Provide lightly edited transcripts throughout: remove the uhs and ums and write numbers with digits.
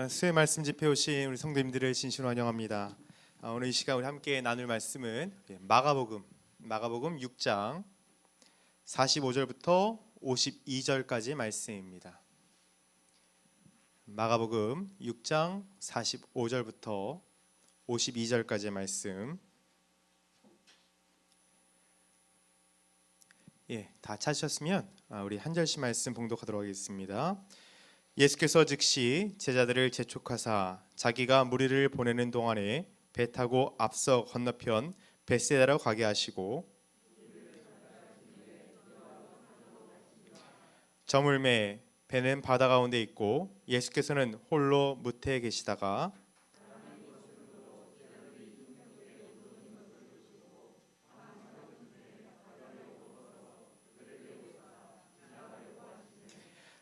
수의 말씀 집회 오신 우리 성도님들을 진심으로 환영합니다. 오늘 이 시간 우리 함께 나눌 말씀은 마가복음 6장 45절부터 52절까지 말씀입니다. 마가복음 6장 45절부터 52절까지의 말씀. 다 찾으셨으면 우리 한 절씩 말씀 봉독하도록 하겠습니다. 예수께서 즉시 제자들을 재촉하사 자기가 무리를 보내는 동안에 배 타고 앞서 건너편 벳세다로 가게 하시고 저물매 배는 바다 가운데 있고 예수께서는 홀로 무태에 계시다가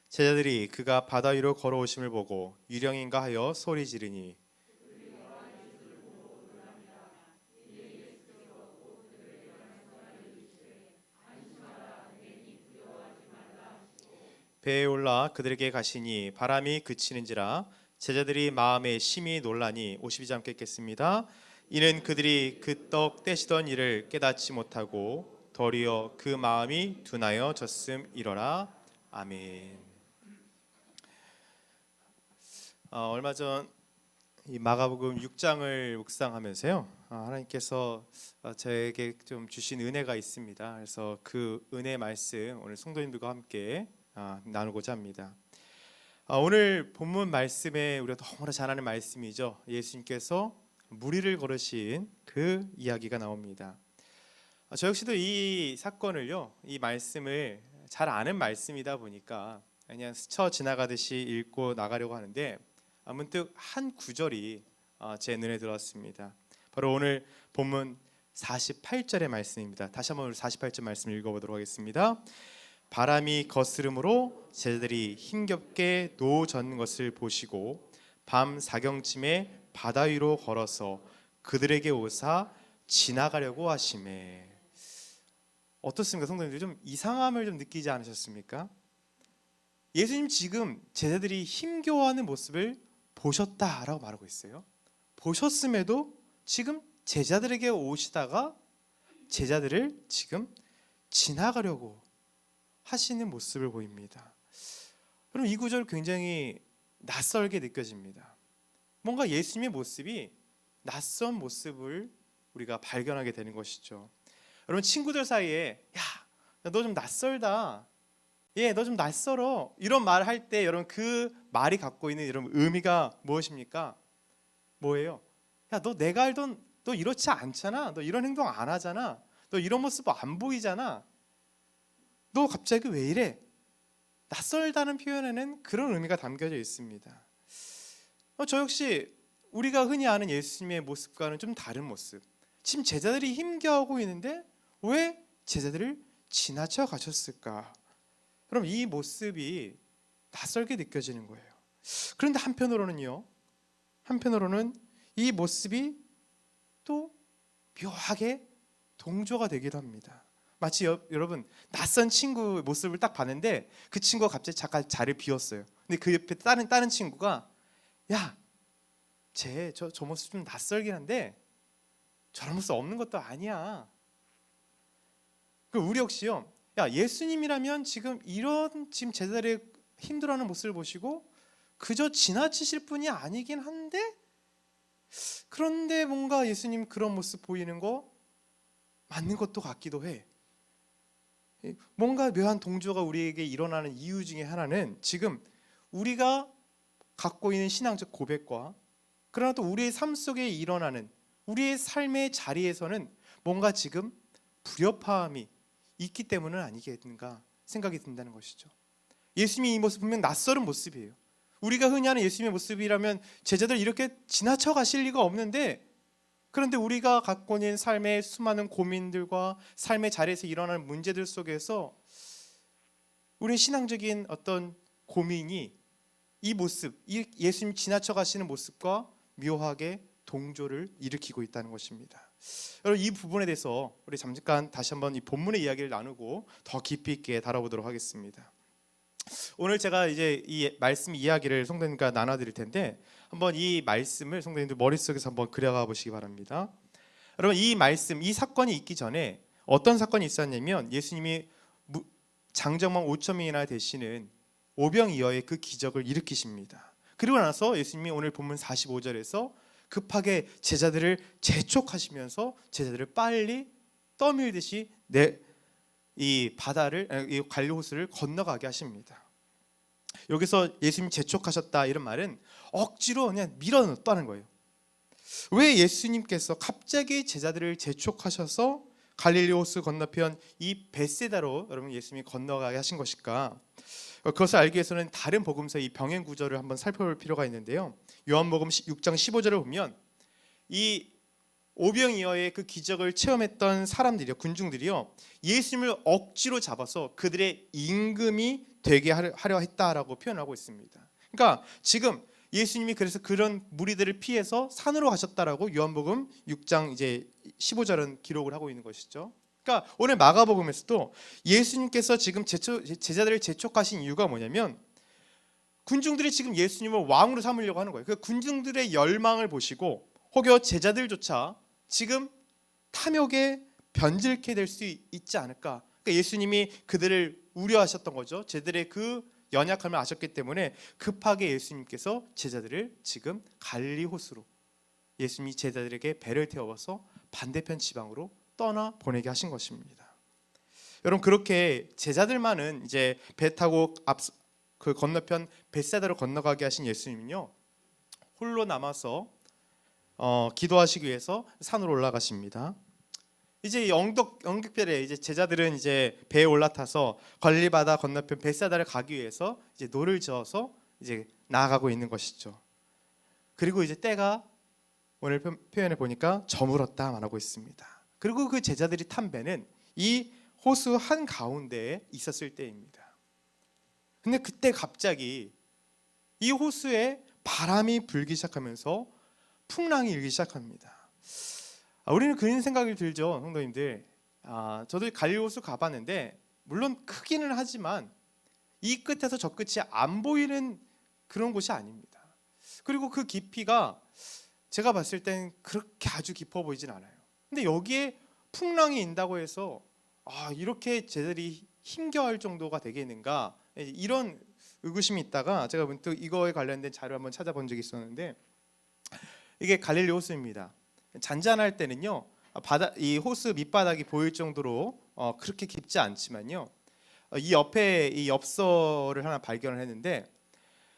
제자들이 그가 바다 위로 걸어오심을 보고 유령인가 하여 소리 지르니 배에 올라 그들에게 가시니 바람이 그치는지라 제자들이 마음에 심히 놀라니 52절 함께 읽겠습니다. 이는 그들이 그 떡 떼시던 일을 깨닫지 못하고 도리어 그 마음이 둔하여 졌음이러라. 아멘. 얼마 전 이 마가복음 6장을 묵상하면서요, 하나님께서 저에게 좀 주신 은혜가 있습니다. 그래서 그 은혜 말씀 오늘 성도님들과 함께 나누고자 합니다. 오늘 본문 말씀에 우리가 너무나 잘 아는 말씀이죠. 예수님께서 무리를 걸으신 그 이야기가 나옵니다. 저 역시도 이 사건을요, 이 말씀을 잘 아는 말씀이다 보니까 그냥 스쳐 지나가듯이 읽고 나가려고 하는데 문득 한 구절이 제 눈에 들어왔습니다. 바로 오늘 본문 48절의 말씀입니다. 다시 한번 48절 말씀 읽어보도록 하겠습니다. 바람이 거스름으로 제자들이 힘겹게 노젓는 것을 보시고 밤 사경쯤에 바다 위로 걸어서 그들에게 오사 지나가려고 하시매. 어떻습니까, 성도님들? 좀 이상함을 좀 느끼지 않으셨습니까? 예수님 지금 제자들이 힘겨워하는 모습을 보셨다라고 말하고 있어요. 보셨음에도 지금 제자들에게 오시다가 제자들을 지금 지나가려고 하시는 모습을 보입니다. 그럼 이 구절 굉장히 낯설게 느껴집니다. 뭔가 예수님의 모습이 낯선 모습을 우리가 발견하게 되는 것이죠. 여러분, 친구들 사이에 야, 너 좀 낯설다, 너 좀 낯설어, 이런 말을 할 때 여러분 그 말이 갖고 있는 여러분 의미가 무엇입니까? 뭐예요? 야, 너 내가 알던 너 이렇지 않잖아, 너 이런 행동 안 하잖아, 너 이런 모습 안 보이잖아, 너 갑자기 왜 이래? 낯설다는 표현에는 그런 의미가 담겨져 있습니다. 저 역시 우리가 흔히 아는 예수님의 모습과는 좀 다른 모습. 지금 제자들이 힘겨워하고 있는데 왜 제자들을 지나쳐 가셨을까? 그럼 이 모습이 낯설게 느껴지는 거예요. 그런데 한편으로는 이 모습이 또 묘하게 동조가 되기도 합니다. 마치 여러분 낯선 친구의 모습을 딱 봤는데 그 친구가 갑자기 잠깐 자리를 비웠어요. 근데 그 옆에 다른 친구가 야, 저 모습 좀 낯설긴 한데 저런 모습 없는 것도 아니야. 우리 역시요, 야, 예수님이라면 지금 제자들의 힘들어하는 모습을 보시고 그저 지나치실 분이 아니긴 한데, 그런데 뭔가 예수님 그런 모습 보이는 거 맞는 것도 같기도 해. 뭔가 묘한 동조가 우리에게 일어나는 이유 중에 하나는 지금 우리가 갖고 있는 신앙적 고백과 그러나 또 우리의 삶 속에 일어나는 우리의 삶의 자리에서는 뭔가 지금 불협화음이 있기 때문은 아니겠는가 생각이 든다는 것이죠. 예수님이 이 모습 분명 낯설은 모습이에요. 우리가 흔히 하는 예수님의 모습이라면 제자들 이렇게 지나쳐 가실 리가 없는데, 그런데 우리가 갖고 있는 삶의 수많은 고민들과 삶의 자리에서 일어나는 문제들 속에서 우리의 신앙적인 어떤 고민이 이 모습, 이 예수님 지나쳐 가시는 모습과 묘하게 동조를 일으키고 있다는 것입니다. 여러분, 이 부분에 대해서 우리 잠깐 다시 한번 이 본문의 이야기를 나누고 더 깊이 있게 다뤄보도록 하겠습니다. 오늘 제가 이제 이 말씀 이야기를 성도님과 나눠드릴 텐데 한번 이 말씀을 성도님들 머릿속에서 한번 그려가 보시기 바랍니다. 여러분, 이 말씀, 이 사건이 있기 전에 어떤 사건이 있었냐면 예수님이 장정만 5천 명이나 되시는 오병이어의 그 기적을 일으키십니다. 그리고 나서 예수님이 오늘 본문 45절에서 급하게 제자들을 재촉하시면서 제자들을 빨리 떠밀듯이 이 바다를, 이 갈릴리 호수를 건너가게 하십니다. 여기서 예수님 재촉하셨다 이런 말은 억지로 그냥 밀어넣었다는 거예요. 왜 예수님께서 갑자기 제자들을 재촉하셔서 갈릴리 호수 건너편 이 벳세다로 여러분 예수님이 건너가게 하신 것일까? 그것을 알기 위해서는 다른 복음서 이 병행 구절을 한번 살펴볼 필요가 있는데요. 요한복음 6장 15절을 보면 이 오병이어의 그 기적을 체험했던 사람들이요, 군중들이요, 예수님을 억지로 잡아서 그들의 임금이 되게 하려 했다라고 표현하고 있습니다. 그러니까 지금 예수님이 그래서 그런 무리들을 피해서 산으로 가셨다라고 요한복음 6장 이제 15절은 기록을 하고 있는 것이죠. 그러니까 오늘 마가복음에서도 예수님께서 지금 제자들을 재촉하신 이유가 뭐냐면 군중들이 지금 예수님을 왕으로 삼으려고 하는 거예요. 그 군중들의 열망을 보시고 혹여 제자들조차 지금 탐욕에 변질케 될 수 있지 않을까. 그러니까 예수님이 그들을 우려하셨던 거죠. 제자들의 그 연약함을 아셨기 때문에 급하게 예수님께서 제자들을 지금 갈릴리 호수로 예수님이 제자들에게 배를 태워서 반대편 지방으로 떠나 보내게 하신 것입니다. 여러분, 그렇게 제자들만은 이제 배 타고 그 건너편 벳세다로 건너가게 하신 예수님은요, 홀로 남아서 기도하시기 위해서 산으로 올라가십니다. 이제 영격별에 이제 제자들은 이제 배에 올라타서 갈릴리 바다 건너편 벳세다를 가기 위해서 이제 노를 저어서 이제 나아가고 있는 것이죠. 그리고 이제 때가 오늘 표현해 보니까 저물었다 말하고 있습니다. 그리고 그 제자들이 탄 배는 이 호수 한 가운데에 있었을 때입니다. 근데 그때 갑자기 이 호수에 바람이 불기 시작하면서 풍랑이 일기 시작합니다. 우리는 그런 생각이 들죠, 성도님들. 저도 갈릴리 호수 가봤는데 물론 크기는 하지만 이 끝에서 저 끝이 안 보이는 그런 곳이 아닙니다. 그리고 그 깊이가 제가 봤을 땐 그렇게 아주 깊어 보이진 않아요. 근데 여기에 풍랑이 인다고 해서 이렇게 제자들이 힘겨워할 정도가 되겠는가, 이런 의구심이 있다가 제가 문득 이거에 관련된 자료 한번 찾아본 적이 있었는데, 이게 갈릴리 호수입니다. 잔잔할 때는요, 이 호수 밑바닥이 보일 정도로 그렇게 깊지 않지만요, 이 옆에 이 엽서를 하나 발견을 했는데,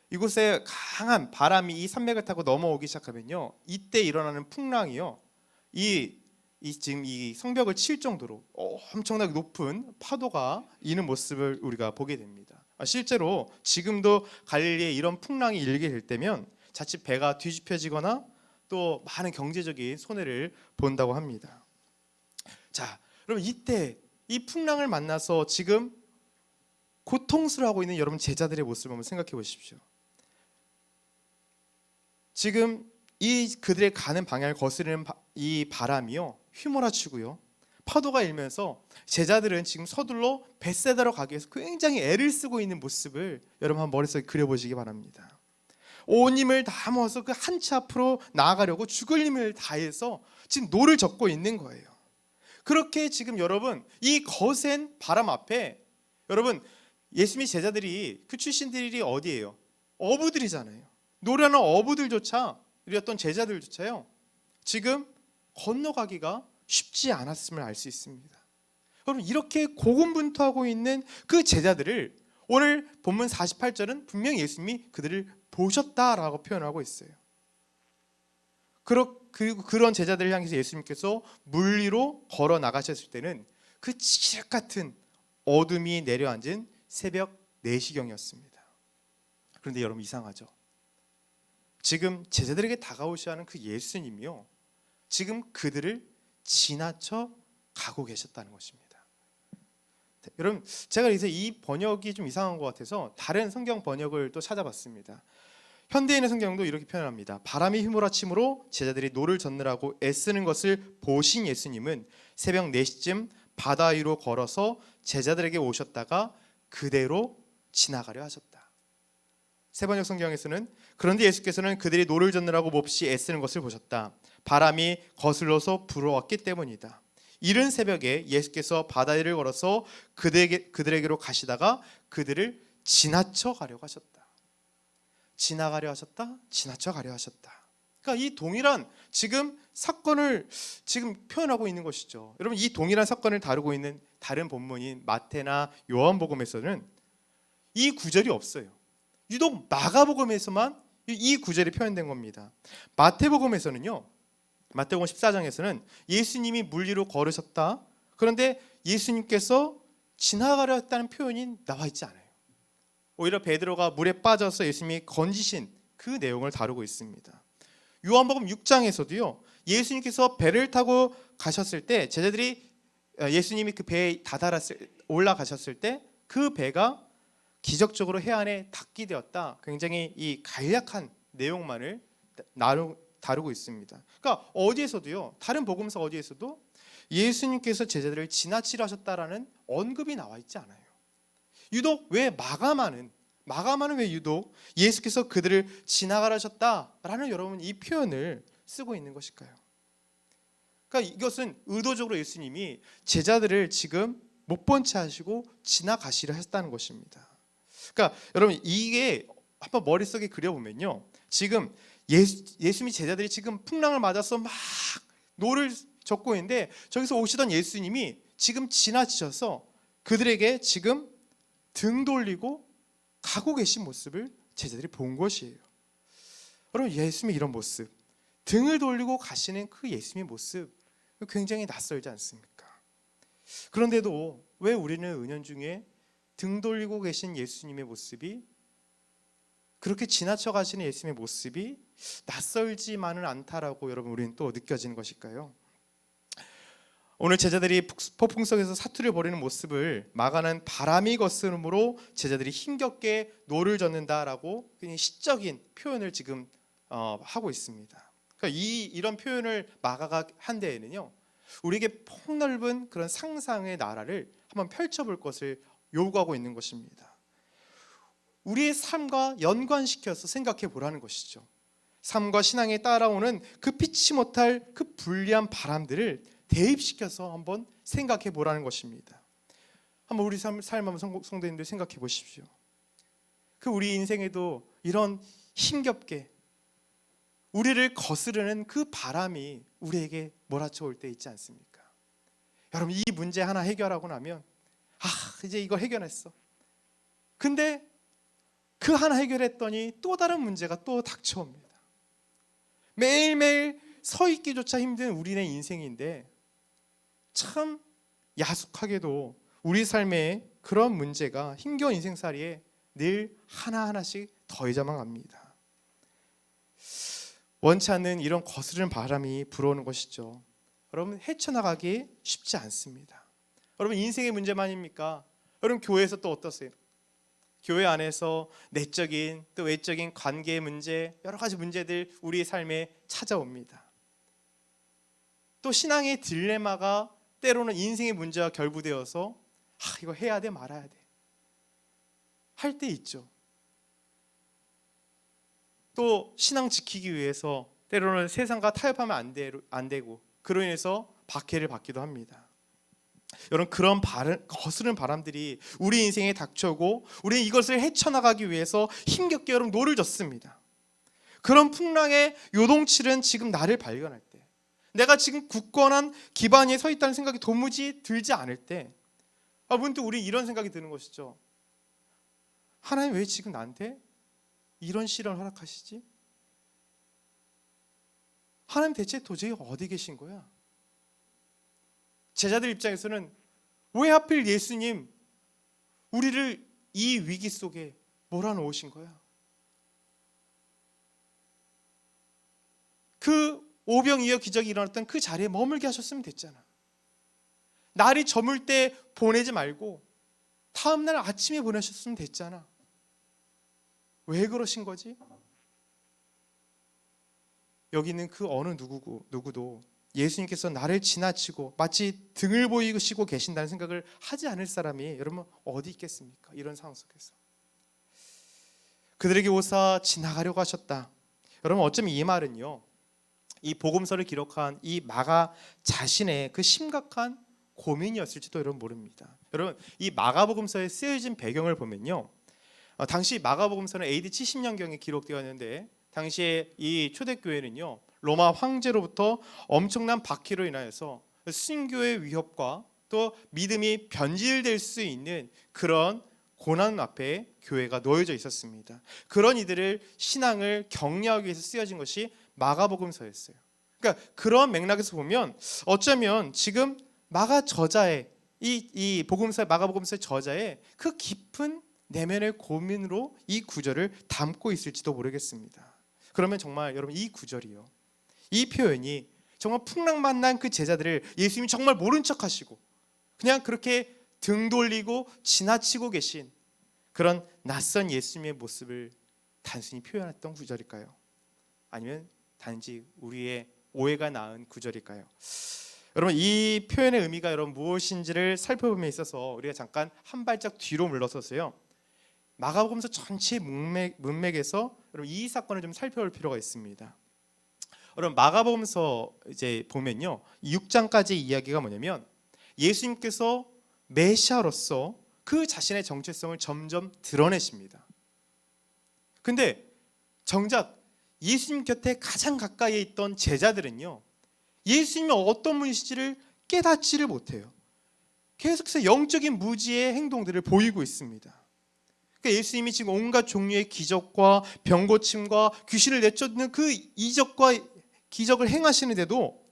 이곳에 강한 바람이 이 산맥을 타고 넘어오기 시작하면요, 이때 일어나는 풍랑이요, 지금 이 성벽을 칠 정도로 엄청나게 높은 파도가 이는 모습을 우리가 보게 됩니다. 실제로 지금도 갈릴리에 이런 풍랑이 일게 될 때면 자칫 배가 뒤집혀지거나 또 많은 경제적인 손해를 본다고 합니다. 자, 그럼 이때 이 풍랑을 만나서 지금 고통스러워하고 있는 여러분 제자들의 모습을 한번 생각해 보십시오. 지금 이 그들의 가는 방향을 거스르는 이 바람이요, 휘몰아치고요, 파도가 일면서 제자들은 지금 서둘러 벳세다로 가기 위해서 굉장히 애를 쓰고 있는 모습을 여러분 한번 머릿속에 그려보시기 바랍니다. 온 힘을 다 모아서 그 한 치 앞으로 나아가려고 죽을 힘을 다해서 지금 노를 젓고 있는 거예요. 그렇게 지금 여러분 이 거센 바람 앞에 여러분 예수님의 제자들이 그 출신들이 어디예요? 어부들이잖아요. 노래하는 어부들조차, 우리 어떤 제자들조차요, 지금 건너가기가 쉽지 않았음을 알 수 있습니다. 여러분, 이렇게 고군분투하고 있는 그 제자들을 오늘 본문 48절은 분명히 예수님이 그들을 보셨다라고 표현하고 있어요. 그리고 그런 제자들을 향해서 예수님께서 물 위로 걸어 나가셨을 때는 그 칠흑 같은 어둠이 내려앉은 새벽 4시경이었습니다. 그런데 여러분, 이상하죠? 지금 제자들에게 다가오셔야 하는 그 예수님이요, 지금 그들을 지나쳐 가고 계셨다는 것입니다. 여러분, 제가 이제 이 번역이 좀 이상한 것 같아서 다른 성경 번역을 또 찾아봤습니다. 현대인의 성경도 이렇게 표현합니다. 바람이 휘몰아침으로 제자들이 노를 젓느라고 애쓰는 것을 보신 예수님은 새벽 4시쯤 바다 위로 걸어서 제자들에게 오셨다가 그대로 지나가려 하셨다. 세번역 성경에서는 그런데 예수께서는 그들이 노를 젓느라고 몹시 애쓰는 것을 보셨다. 바람이 거슬러서 불어왔기 때문이다. 이른 새벽에 예수께서 바다 위를 걸어서 그들에게로 가시다가 그들을 지나쳐 가려고 하셨다. 지나가려 하셨다. 지나쳐 가려 하셨다. 그러니까 이 동일한 지금 사건을 지금 표현하고 있는 것이죠. 여러분, 이 동일한 사건을 다루고 있는 다른 본문인 마태나 요한복음에서는 이 구절이 없어요. 유독 마가복음에서만 이 구절이 표현된 겁니다. 마태복음에서는요, 마태복음 14장에서는 예수님이 물 위로 걸으셨다. 그런데 예수님께서 지나가려 했다는 표현이 나와 있지 않아요. 오히려 베드로가 물에 빠져서 예수님이 건지신 그 내용을 다루고 있습니다. 요한복음 6장에서도요, 예수님께서 배를 타고 가셨을 때 제자들이 예수님이 그 배에 올라가셨을 때 그 배가 기적적으로 해안에 닿게 되었다. 굉장히 이 간략한 내용만을 다루고 있습니다. 그러니까 어디에서도요, 다른 복음서 어디에서도 예수님께서 제자들을 지나치려 하셨다라는 언급이 나와 있지 않아요. 유독 왜 마가만은 왜 유독 예수께서 그들을 지나가려 하셨다라는 여러분 이 표현을 쓰고 있는 것일까요? 그러니까 이것은 의도적으로 예수님이 제자들을 지금 못 본 채 하시고 지나가시려 했다는 것입니다. 그러니까 여러분 이게 한번 머릿속에 그려보면요, 지금 예수님이 제자들이 지금 풍랑을 맞아서 막 노를 젓고 있는데 저기서 오시던 예수님이 지금 지나치셔서 그들에게 지금 등 돌리고 가고 계신 모습을 제자들이 본 것이에요. 여러분, 예수님의 이런 모습, 등을 돌리고 가시는 그 예수님의 모습 굉장히 낯설지 않습니까? 그런데도 왜 우리는 은연중에 등 돌리고 계신 예수님의 모습이, 그렇게 지나쳐 가시는 예수님의 모습이 낯설지만은 않다라고 여러분 우리는 또 느껴지는 것일까요? 오늘 제자들이 폭풍 속에서 사투를 벌이는 모습을 마가는 바람이 거스름으로 제자들이 힘겹게 노를 젓는다라고 그냥 시적인 표현을 지금 하고 있습니다. 그러니까 이런 표현을 마가가 한 데에는요, 우리에게 폭넓은 그런 상상의 나라를 한번 펼쳐볼 것을 요구하고 있는 것입니다. 우리의 삶과 연관시켜서 생각해 보라는 것이죠. 삶과 신앙에 따라오는 그 피치 못할 그 불리한 바람들을 대입시켜서 한번 생각해 보라는 것입니다. 한번 우리 삶 한번 성도님들 생각해 보십시오. 그 우리 인생에도 이런 힘겹게 우리를 거스르는 그 바람이 우리에게 몰아쳐올 때 있지 않습니까? 여러분, 이 문제 하나 해결하고 나면 이제 이걸 해결했어. 근데 그 하나 해결했더니 또 다른 문제가 또 닥쳐옵니다. 매일매일 서 있기조차 힘든 우리네 인생인데 참 야속하게도 우리 삶에 그런 문제가 힘겨운 인생살이에 늘 하나하나씩 더해져만 갑니다. 원치 않는 이런 거스르는 바람이 불어오는 것이죠. 여러분, 헤쳐나가기 쉽지 않습니다. 여러분, 인생의 문제만입니까? 여러분, 교회에서 또 어떠세요? 교회 안에서 내적인 또 외적인 관계의 문제, 여러 가지 문제들 우리의 삶에 찾아옵니다. 또 신앙의 딜레마가 때로는 인생의 문제와 결부되어서 이거 해야 돼 말아야 돼 할 때 있죠. 또 신앙 지키기 위해서 때로는 세상과 타협하면 안 되고 그로 인해서 박해를 받기도 합니다. 여러분, 그런 거스른 바람들이 우리 인생에 닥쳐오고 우리는 이것을 헤쳐나가기 위해서 힘겹게 여러분 노를 졌습니다. 그런 풍랑의 요동치는 지금 나를 발견할 때, 내가 지금 굳건한 기반 위에 서 있다는 생각이 도무지 들지 않을 때 문득 우리 이런 생각이 드는 것이죠. 하나님 왜 지금 나한테 이런 시련을 허락하시지? 하나님 대체 도저히 어디 계신 거야? 제자들 입장에서는 왜 하필 예수님 우리를 이 위기 속에 몰아넣으신 거야? 그 오병이어 기적이 일어났던 그 자리에 머물게 하셨으면 됐잖아. 날이 저물 때 보내지 말고 다음 날 아침에 보내셨으면 됐잖아. 왜 그러신 거지? 여기 있는 그 어느 누구도 예수님께서 나를 지나치고 마치 등을 보이시고 계신다는 생각을 하지 않을 사람이 여러분 어디 있겠습니까? 이런 상황 속에서. 그들에게 오사 지나가려고 하셨다. 여러분, 어쩌면 이 말은요, 이 복음서를 기록한 이 마가 자신의 그 심각한 고민이었을지도 여러분 모릅니다. 여러분, 이 마가복음서에 쓰여진 배경을 보면요, 당시 마가복음서는 AD 70년경에 기록되었는데, 당시에 이 초대교회는요, 로마 황제로부터 엄청난 박해로 인하여서 순교의 위협과 또 믿음이 변질될 수 있는 그런 고난 앞에 교회가 놓여져 있었습니다. 그런 이들을 신앙을 격려하기 위해서 쓰여진 것이 마가복음서였어요. 그러니까 그런 맥락에서 보면 어쩌면 지금 마가 저자의 이 복음서 마가복음서의 저자의 그 깊은 내면의 고민으로 이 구절을 담고 있을지도 모르겠습니다. 그러면 정말 여러분, 이 구절이요, 이 표현이 정말 풍랑만난 그 제자들을 예수님이 정말 모른 척하시고 그냥 그렇게 등 돌리고 지나치고 계신 그런 낯선 예수님의 모습을 단순히 표현했던 구절일까요? 아니면 단지 우리의 오해가 낳은 구절일까요? 여러분, 이 표현의 의미가 여러분 무엇인지를 살펴봄에 있어서 우리가 잠깐 한 발짝 뒤로 물러서서요, 마가복음서 전체 문맥에서 여러분 이 사건을 좀 살펴볼 필요가 있습니다. 여러분, 마가복음서 이제 보면요, 6장까지 이야기가 뭐냐면 예수님께서 메시아로서 그 자신의 정체성을 점점 드러내십니다. 근데 정작 예수님 곁에 가장 가까이에 있던 제자들은요, 예수님이 어떤 분이신지를 깨닫지를 못해요. 계속해서 영적인 무지의 행동들을 보이고 있습니다. 그러니까 예수님이 지금 온갖 종류의 기적과 병고침과 귀신을 내쫓는 그 이적과 기적을 행하시는데도,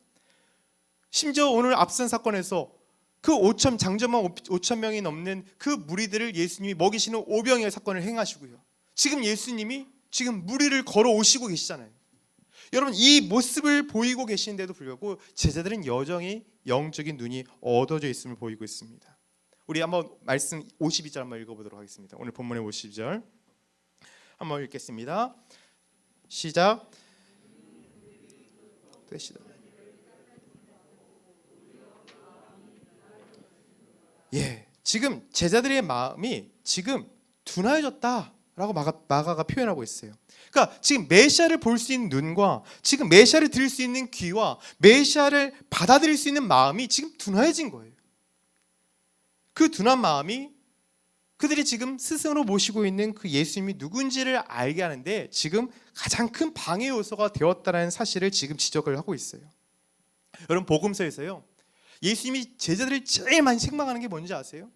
심지어 오늘 앞선 사건에서 그 장정만 5천 명이 넘는 그 무리들을 예수님이 먹이시는 오병이어 사건을 행하시고요, 지금 예수님이 지금 무리를 걸어 오시고 계시잖아요. 여러분, 이 모습을 보이고 계시는데도 불구하고 제자들은 여전히 영적인 눈이 어두워져 있음을 보이고 있습니다. 우리 한번 말씀 52절 한번 읽어보도록 하겠습니다. 오늘 본문의 52절 한번 읽겠습니다. 시작. 지금 제자들의 마음이 지금 둔하여졌다라고 마가가 표현하고 있어요. 그러니까 지금 메시아를 볼 수 있는 눈과 지금 메시아를 들을 수 있는 귀와 메시아를 받아들일 수 있는 마음이 지금 둔하여진 거예요. 그 둔한 마음이 그들이 지금 스승으로 모시고 있는 그 예수님이 누군지를 알게 하는데 지금 가장 큰 방해 요소가 되었다는 사실을 지금 지적을 하고 있어요. 여러분, 복음서에서요, 예수님이 제자들을 제일 많이 책망하는 게 뭔지 아세요?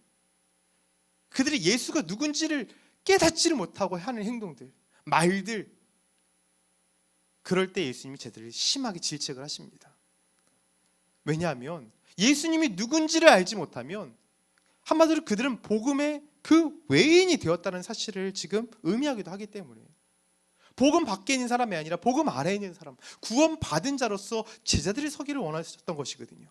그들이 예수가 누군지를 깨닫지를 못하고 하는 행동들, 말들. 그럴 때 예수님이 제자들을 심하게 질책을 하십니다. 왜냐하면 예수님이 누군지를 알지 못하면 한마디로 그들은 복음의 그 외인이 되었다는 사실을 지금 의미하기도 하기 때문에, 복음 밖에 있는 사람이 아니라 복음 아래에 있는 사람, 구원받은 자로서 제자들이 서기를 원하셨던 것이거든요.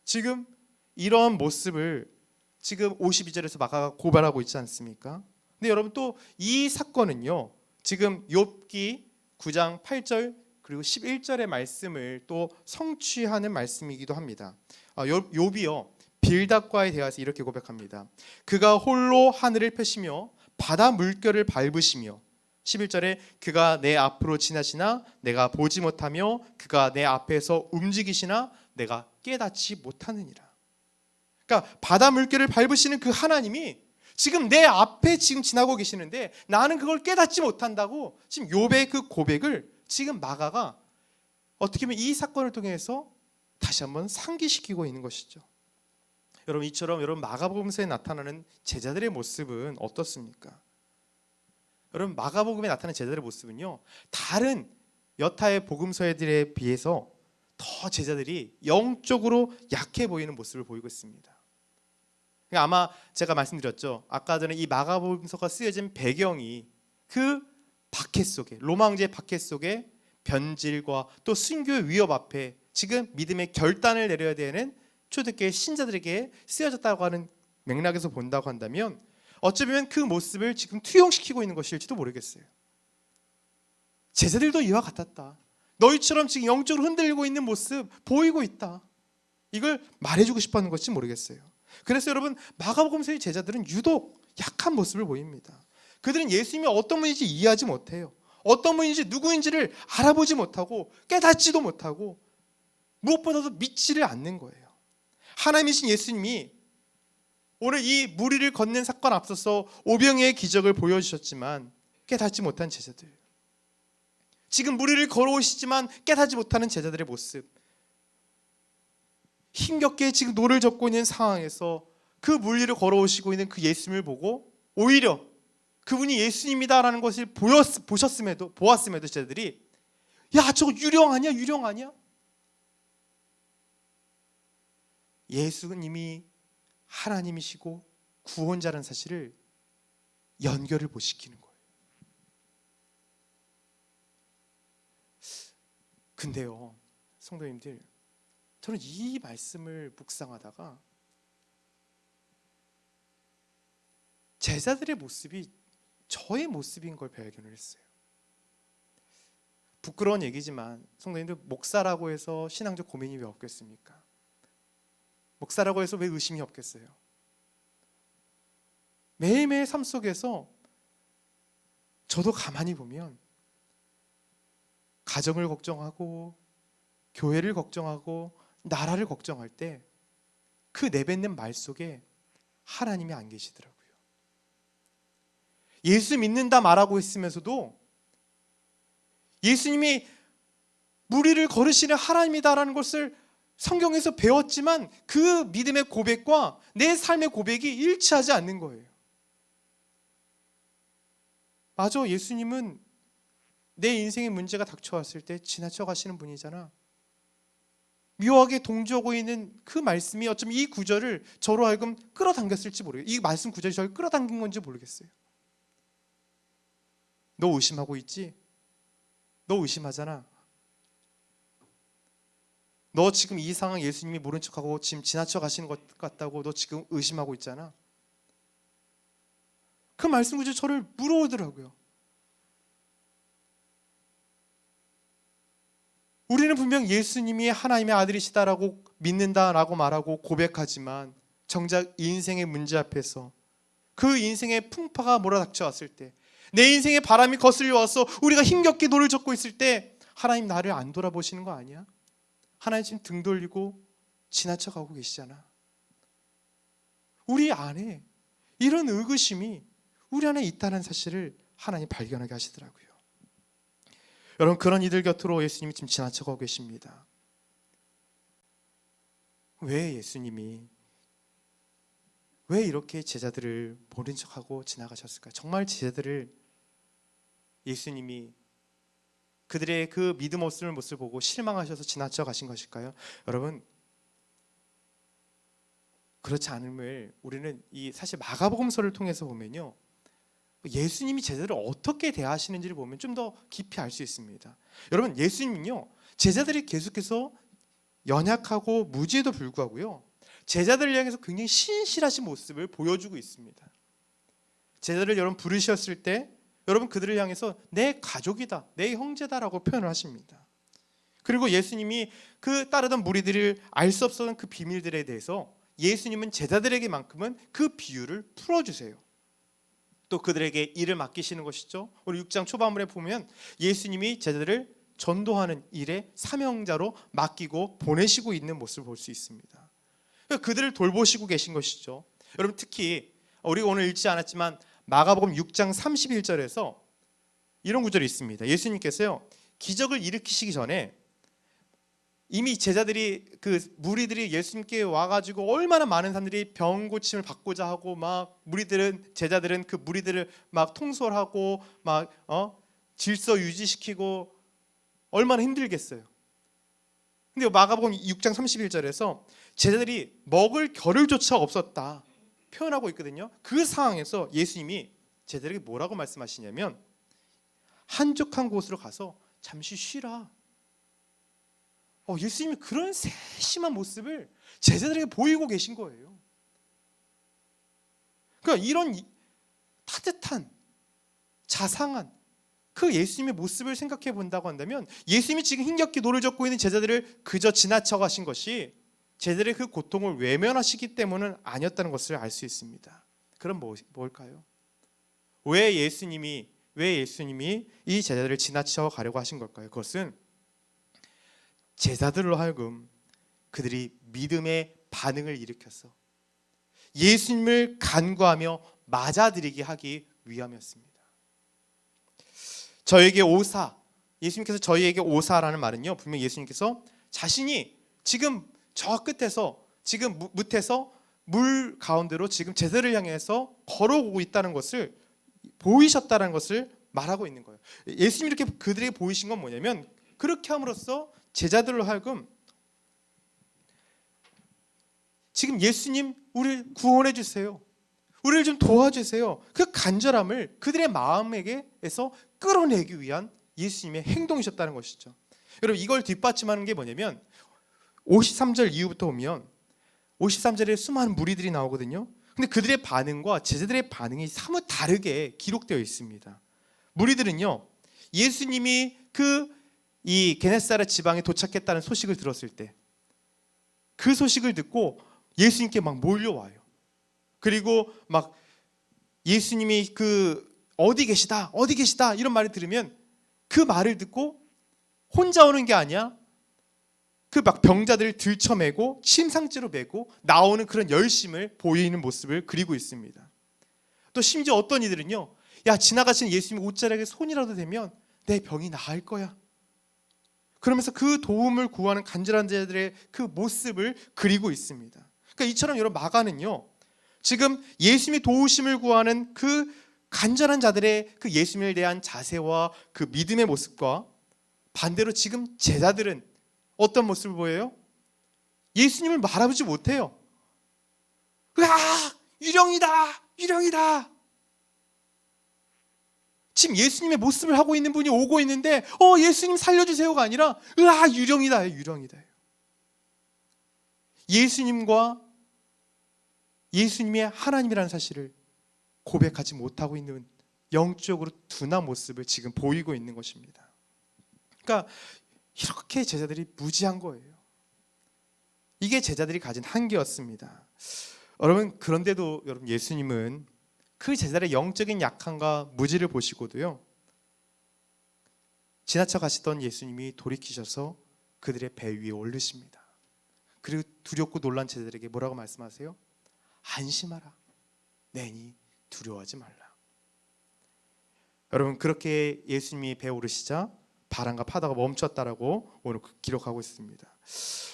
지금 이런 모습을 지금 52절에서 마가가 고발하고 있지 않습니까? 근데 여러분, 또 이 사건은요, 지금 욥기 9장 8절 그리고 11절의 말씀을 또 성취하는 말씀이기도 합니다. 욥이요, 빌닷과에 대해서 이렇게 고백합니다. 그가 홀로 하늘을 펴시며 바다 물결을 밟으시며, 11절에 그가 내 앞으로 지나시나 내가 보지 못하며 그가 내 앞에서 움직이시나 내가 깨닫지 못하느니라. 그러니까 바다 물결을 밟으시는 그 하나님이 지금 내 앞에 지금 지나고 계시는데 나는 그걸 깨닫지 못한다고 지금 욥의 그 고백을 지금 마가가 어떻게 보면 이 사건을 통해서 다시 한번 상기시키고 있는 것이죠. 여러분, 이처럼 여러분 마가복음서에 나타나는 제자들의 모습은 어떻습니까? 여러분, 마가복음에 나타나는 제자들의 모습은요, 다른 여타의 복음서들에 비해서 더 제자들이 영적으로 약해 보이는 모습을 보이고 있습니다. 그러니까 아마 제가 말씀드렸죠, 아까 전에 이 마가복음서가 쓰여진 배경이 그 박해 속에, 로마 황제의 박해 속에 변질과 또 순교의 위협 앞에 지금 믿음의 결단을 내려야 되는 초대교회 신자들에게 쓰여졌다고 하는 맥락에서 본다고 한다면 어쩌면 그 모습을 지금 투영시키고 있는 것일지도 모르겠어요. 제자들도 이와 같았다. 너희처럼 지금 영적으로 흔들리고 있는 모습 보이고 있다. 이걸 말해주고 싶어하는 것인지 모르겠어요. 그래서 여러분, 마가복음서의 제자들은 유독 약한 모습을 보입니다. 그들은 예수님이 어떤 분인지 이해하지 못해요. 어떤 분인지 누구인지를 알아보지 못하고 깨닫지도 못하고 무엇보다도 믿지를 않는 거예요. 하나님이신 예수님이 오늘 이 무리를 건넨 사건 앞서서 오병이의 기적을 보여주셨지만 깨닫지 못한 제자들, 지금 무리를 걸어오시지만 깨닫지 못하는 제자들의 모습, 힘겹게 지금 노를 젓고 있는 상황에서 그 무리를 걸어오시고 있는 그 예수님을 보고 오히려 그분이 예수님이다라는 것을 보았음에도 제자들이 야, 저거 유령 아니야? 유령 아니야? 예수님이 하나님이시고 구원자라는 사실을 연결을 못 시키는 거예요. 근데요, 성도님들, 저는 이 말씀을 묵상하다가 제자들의 모습이 저의 모습인 걸 발견을 했어요. 부끄러운 얘기지만 성도님들, 목사라고 해서 신앙적 고민이 왜 없겠습니까? 목사라고 해서 왜 의심이 없겠어요? 매일매일 삶 속에서 저도 가만히 보면 가정을 걱정하고 교회를 걱정하고 나라를 걱정할 때 그 내뱉는 말 속에 하나님이 안 계시더라고요. 예수 믿는다 말하고 있으면서도 예수님이 무리를 걸으시는 하나님이다라는 것을 성경에서 배웠지만 그 믿음의 고백과 내 삶의 고백이 일치하지 않는 거예요. 맞아, 예수님은 내 인생의 문제가 닥쳐왔을 때 지나쳐 가시는 분이잖아. 묘하게 동조하고 있는 그 말씀이 어쩌면 이 구절을 저로 하여금 끌어당겼을지 모르겠어요. 이 말씀 구절이 저를 끌어당긴 건지 모르겠어요. 너 의심하고 있지? 너 의심하잖아. 너 지금 이 상황 예수님이 모른 척하고 지금 지나쳐 가시는 것 같다고 너 지금 의심하고 있잖아. 그 말씀 구절이 저를 물어오더라고요. 우리는 분명 예수님이 하나님의 아들이시다라고 믿는다라고 말하고 고백하지만 정작 인생의 문제 앞에서 그 인생의 풍파가 몰아닥쳐 왔을 때, 내 인생의 바람이 거슬려 와서 우리가 힘겹게 노를 젓고 있을 때 하나님 나를 안 돌아보시는 거 아니야? 하나님 지금 등 돌리고 지나쳐 가고 계시잖아. 우리 안에 이런 의구심이 우리 안에 있다는 사실을 하나님 발견하게 하시더라고요. 여러분, 그런 이들 곁으로 예수님이 지금 지나쳐가고 계십니다. 왜 예수님이 왜 이렇게 제자들을 모른 척하고 지나가셨을까요? 정말 제자들을 예수님이 그들의 그 믿음 없을 모습을 보고 실망하셔서 지나쳐 가신 것일까요? 여러분, 그렇지 않음을 우리는 이 사실 마가복음서를 통해서 보면요, 예수님이 제자들을 어떻게 대하시는지를 보면 좀 더 깊이 알 수 있습니다. 여러분, 예수님은요, 제자들이 계속해서 연약하고 무지에도 불구하고요, 제자들을 향해서 굉장히 신실하신 모습을 보여주고 있습니다. 제자들을 여러분 부르셨을 때 여러분 그들을 향해서 내 가족이다, 내 형제다라고 표현을 하십니다. 그리고 예수님이 그 따르던 무리들을 알 수 없었던 그 비밀들에 대해서 예수님은 제자들에게만큼은 그 비유를 풀어주세요. 또 그들에게 일을 맡기시는 것이죠. 우리 6장 초반부에 보면 예수님이 제자들을 전도하는 일의 사명자로 맡기고 보내시고 있는 모습을 볼 수 있습니다. 그들을 돌보시고 계신 것이죠. 여러분, 특히 우리가 오늘 읽지 않았지만 마가복음 6장 31절에서 이런 구절이 있습니다. 예수님께서요, 기적을 일으키시기 전에 이미 제자들이 그 무리들이 예수님께 와가지고 얼마나 많은 사람들이 병 고침을 받고자 하고 막 제자들은 그 무리들을 막 통솔하고 막 질서 유지시키고 얼마나 힘들겠어요. 근데 마가복음 6장 31절에서 제자들이 먹을 겨를조차 없었다 표현하고 있거든요. 그 상황에서 예수님이 제자들에게 뭐라고 말씀하시냐면 한적한 곳으로 가서 잠시 쉬라. 예수님이 그런 세심한 모습을 제자들에게 보이고 계신 거예요. 그러니까 이런 따뜻한 자상한 그 예수님의 모습을 생각해 본다고 한다면 예수님이 지금 힘겹게 노를 젓고 있는 제자들을 그저 지나쳐 가신 것이 제자들의 그 고통을 외면하시기 때문은 아니었다는 것을 알 수 있습니다. 그럼 뭘까요? 왜 예수님이 이 제자들을 지나쳐 가려고 하신 걸까요? 그것은 제자들로 하여금 그들이 믿음의 반응을 일으켜서 예수님을 간구하며 맞아들이게 하기 위함이었습니다. 예수님께서 저희에게 오사라는 말은요, 분명 예수님께서 자신이 지금 저 끝에서, 지금 무태서 물 가운데로 지금 제자를 향해서 걸어오고 있다는 것을 보이셨다는 것을 말하고 있는 거예요. 예수님이 이렇게 그들에게 보이신 건 뭐냐면, 그렇게 함으로써 제자들로 하여금 지금 예수님, 우리를 구원해 주세요, 우리를 좀 도와주세요, 그 간절함을 그들의 마음에게서 끌어내기 위한 예수님의 행동이셨다는 것이죠. 여러분, 이걸 뒷받침하는 게 뭐냐면 53절 이후부터 보면 53절에 수많은 무리들이 나오거든요. 근데 그들의 반응과 제자들의 반응이 사뭇 다르게 기록되어 있습니다. 무리들은요, 예수님이 이 게네사렛 지방에 도착했다는 소식을 들었을 때 그 소식을 듣고 예수님께 막 몰려와요. 그리고 막 예수님이 어디 계시다 이런 말을 들으면 그 말을 듣고 혼자 오는 게 아니야, 그 막 병자들을 들쳐매고 침상째로 메고 나오는 그런 열심을 보이는 모습을 그리고 있습니다. 또 심지어 어떤 이들은요, 야, 지나가시는 예수님 옷자락에 손이라도 대면 내 병이 나을 거야, 그러면서 그 도움을 구하는 간절한 자들의 그 모습을 그리고 있습니다. 그러니까 이처럼 여러분, 마가는요, 지금 예수님이 도우심을 구하는 그 간절한 자들의 그 예수님에 대한 자세와 그 믿음의 모습과 반대로 지금 제자들은 어떤 모습을 보여요? 예수님을 말하지 못해요. 유령이다. 지금 예수님의 모습을 하고 있는 분이 오고 있는데 예수님 살려주세요가 아니라 유령이다. 예수님의 하나님이라는 사실을 고백하지 못하고 있는 영적으로 둔한 모습을 지금 보이고 있는 것입니다. 그러니까 이렇게 제자들이 무지한 거예요. 이게 제자들이 가진 한계였습니다. 여러분, 그런데도 여러분, 예수님은 그 제자들의 영적인 약함과 무지를 보시고도요, 지나쳐 가시던 예수님이 돌이키셔서 그들의 배 위에 올리십니다. 그리고 두렵고 놀란 제자들에게 뭐라고 말씀하세요? 안심하라, 내니 두려워하지 말라. 여러분, 그렇게 예수님이 배에 오르시자 바람과 파도가 멈췄다라고 오늘 기록하고 있습니다.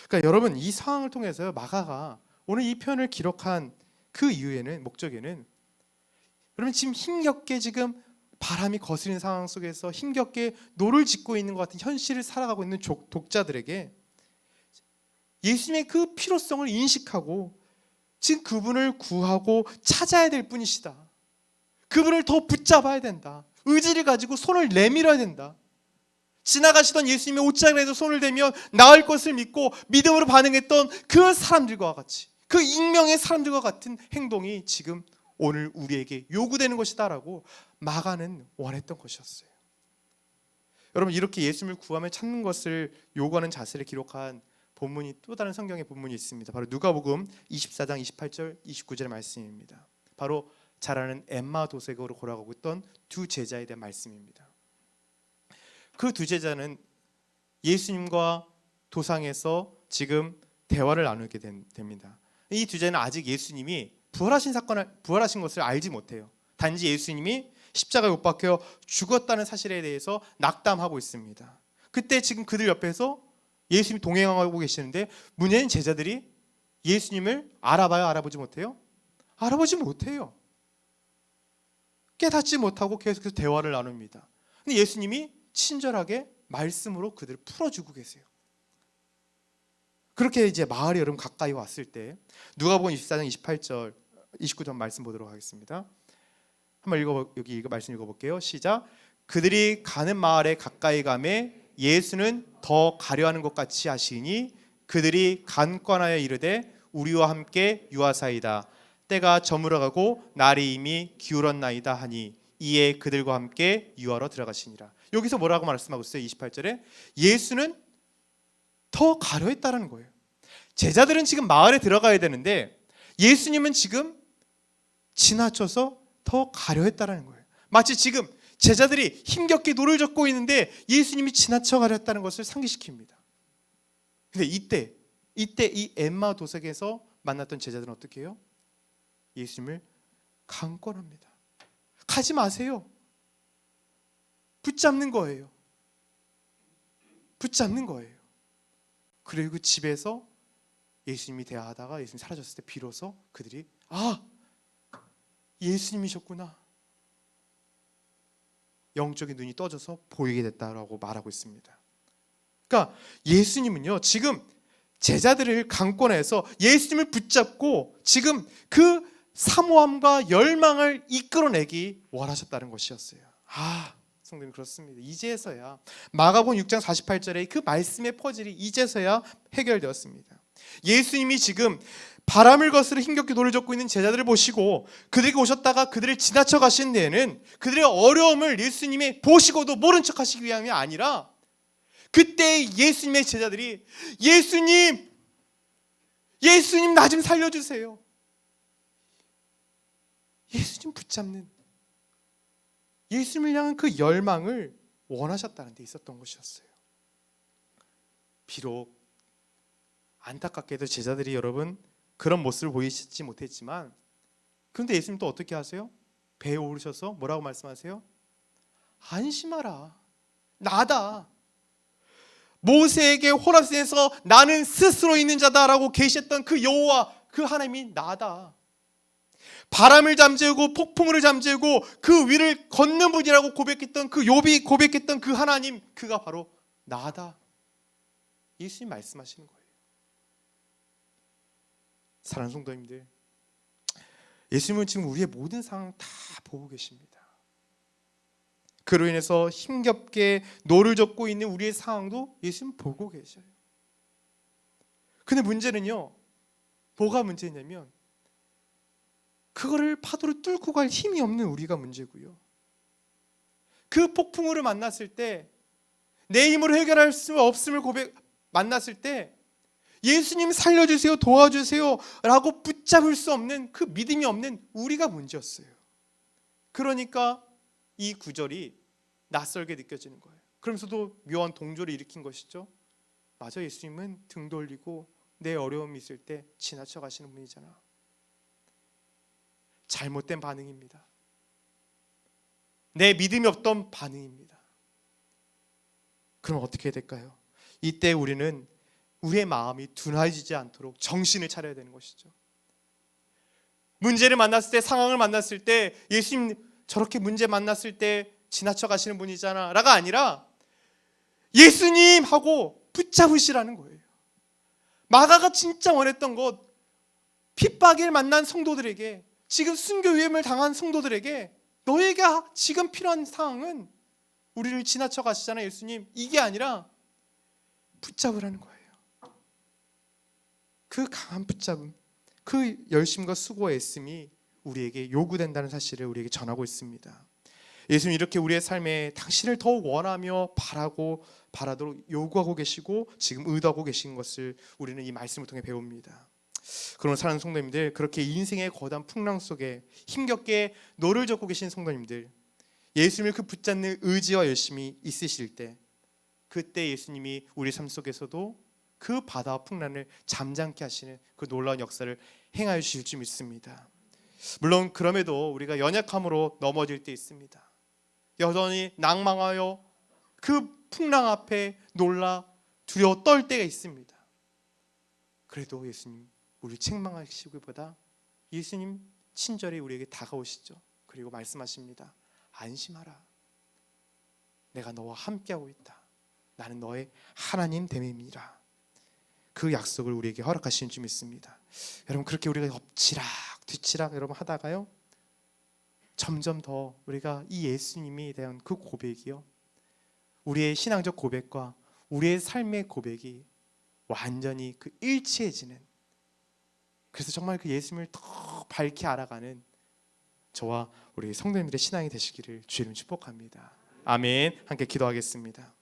그러니까 여러분, 이 상황을 통해서 마가가 오늘 이 표현을 기록한 그 이유에는, 목적에는, 여러분 지금 힘겹게 지금 바람이 거스리는 상황 속에서 힘겹게 노를 짓고 있는 것 같은 현실을 살아가고 있는 독자들에게 예수님의 그 필요성을 인식하고 지금 그분을 구하고 찾아야 될 분이시다, 그분을 더 붙잡아야 된다, 의지를 가지고 손을 내밀어야 된다, 지나가시던 예수님의 옷자락에도 손을 대면 나을 것을 믿고 믿음으로 반응했던 그 사람들과 같이, 그 익명의 사람들과 같은 행동이 지금 오늘 우리에게 요구되는 것이다라고 마가는 원했던 것이었어요. 여러분, 이렇게 예수님을 구하며 찾는 것을 요구하는 자세를 기록한 본문이, 또 다른 성경의 본문이 있습니다. 바로 누가복음 24장 28절 29절의 말씀입니다. 바로 잘 아는 엠마 도색으로 걸어가고 있던 두 제자에 대한 말씀입니다. 그 두 제자는 예수님과 도상에서 지금 대화를 나누게 됩니다. 이 두 제자는 아직 예수님이 부활하신 것을 알지 못해요. 단지 예수님이 십자가에 못 박혀 죽었다는 사실에 대해서 낙담하고 있습니다. 그때 지금 그들 옆에서 예수님이 동행하고 계시는데 문제는 제자들이 예수님을 알아봐요, 알아보지 못해요? 알아보지 못해요. 깨닫지 못하고 계속해서 대화를 나눕니다. 근데 예수님이 친절하게 말씀으로 그들을 풀어주고 계세요. 그렇게 이제 마을이 여러분 가까이 왔을 때 누가복음 24장 28절 29절 말씀 보도록 하겠습니다. 한번 여기 말씀 읽어볼게요. 시작. 그들이 가는 마을에 가까이 가매 예수는 더 가려하는 것 같이 하시니 그들이 간과하여 이르되 우리와 함께 유하사이다. 때가 저물어가고 날이 이미 기울었나이다 하니 이에 그들과 함께 유하러 들어가시니라. 여기서 뭐라고 말씀하고 있어요? 28절에 예수는 더 가려했다는 거예요. 제자들은 지금 마을에 들어가야 되는데 예수님은 지금 지나쳐서 더 가려했다는 거예요. 마치 지금 제자들이 힘겹게 노를 젓고 있는데 예수님이 지나쳐 가렸다는 것을 상기시킵니다. 근데 이때 이 엠마 도색에서 만났던 제자들은 어떻게 해요? 예수님을 강권합니다. 가지 마세요. 붙잡는 거예요. 붙잡는 거예요. 그리고 그 집에서 예수님이 대화하다가 예수님이 사라졌을 때 비로소 그들이 예수님이셨구나. 영적인 눈이 떠져서 보이게 됐다라고 말하고 있습니다. 그러니까 예수님은요, 지금 제자들을 강권해서 예수님을 붙잡고 지금 그 사모함과 열망을 이끌어내기 원하셨다는 것이었어요. 성도님, 그렇습니다. 이제서야 마가복음 6장 48절에 그 말씀의 퍼즐이 이제서야 해결되었습니다. 예수님이 지금 바람을 거스르 힘겹게 노를 젓고 있는 제자들을 보시고 그들에게 오셨다가 그들을 지나쳐 가신 데에는 그들의 어려움을 예수님이 보시고도 모른 척 하시기 위함이 아니라, 그때 예수님의 제자들이 예수님 나 좀 살려주세요, 예수님 붙잡는, 예수님을 향한 그 열망을 원하셨다는 데 있었던 것이었어요. 비록 안타깝게도 제자들이 여러분 그런 모습을 보이시지 못했지만, 그런데 예수님 또 어떻게 하세요? 배에 오르셔서 뭐라고 말씀하세요? 안심하라, 나다. 모세에게 호렙산에서 나는 스스로 있는 자다라고 계셨던 그 여호와, 그 하나님이 나다. 바람을 잠재우고 폭풍을 잠재우고 그 위를 걷는 분이라고 고백했던 그 욥이 고백했던 그 하나님, 그가 바로 나다. 예수님 말씀하시는 거예요. 사랑하는 성도님들, 예수님은 지금 우리의 모든 상황 다 보고 계십니다. 그로 인해서 힘겹게 노를 젓고 있는 우리의 상황도 예수님 보고 계셔요. 근데 문제는요, 뭐가 문제냐면 그거를 파도를 뚫고 갈 힘이 없는 우리가 문제고요. 그 폭풍우를 만났을 때 내 힘으로 해결할 수 없음을 만났을 때 예수님 살려주세요, 도와주세요 라고 붙잡을 수 없는 그 믿음이 없는 우리가 문제였어요. 그러니까 이 구절이 낯설게 느껴지는 거예요. 그러면서도 묘한 동조를 일으킨 것이죠. 맞아, 예수님은 등 돌리고 내 어려움이 있을 때 지나쳐 가시는 분이잖아. 잘못된 반응입니다. 내 믿음이 없던 반응입니다. 그럼 어떻게 해야 될까요? 이때 우리는 우리의 마음이 둔해지지 않도록 정신을 차려야 되는 것이죠. 문제를 만났을 때, 상황을 만났을 때 예수님 저렇게 문제 만났을 때 지나쳐 가시는 분이잖아 라가 아니라 예수님 하고 붙잡으시라는 거예요. 마가가 진짜 원했던 것, 핍박을 만난 성도들에게, 지금 순교 위험을 당한 성도들에게 너에게 지금 필요한 상황은 우리를 지나쳐 가시잖아요 예수님, 이게 아니라 붙잡으라는 거예요. 그 강한 붙잡음, 그 열심과 수고와 애씀이 우리에게 요구된다는 사실을 우리에게 전하고 있습니다. 예수님 이렇게 우리의 삶에 당신을 더욱 원하며 바라도록 요구하고 계시고 지금 의도하고 계신 것을 우리는 이 말씀을 통해 배웁니다. 그러나 사랑하는 성도님들, 그렇게 인생의 거대한 풍랑 속에 힘겹게 노를 젓고 계신 성도님들, 예수님을 그 붙잡는 의지와 열심이 있으실 때, 그때 예수님이 우리 삶 속에서도 그 바다와 풍랑을 잠잠케 하시는 그 놀라운 역사를 행하여 주실 줄 믿습니다. 물론 그럼에도 우리가 연약함으로 넘어질 때 있습니다. 여전히 낭망하여 그 풍랑 앞에 놀라 두려워 떨 때가 있습니다. 그래도 예수님 우리 책망하시기보다 예수님 친절히 우리에게 다가오시죠. 그리고 말씀하십니다. 안심하라, 내가 너와 함께하고 있다. 나는 너의 하나님 됨이니라. 그 약속을 우리에게 허락하시는 줄 믿습니다. 여러분, 그렇게 우리가 엎치락 뒤치락 여러분 하다가요, 점점 더 우리가 이 예수님에 대한 그 고백이요, 우리의 신앙적 고백과 우리의 삶의 고백이 완전히 그 일치해지는, 그래서 정말 그 예수님을 더 밝게 알아가는 저와 우리 성도님들의 신앙이 되시기를 주님 축복합니다. 아멘. 함께 기도하겠습니다.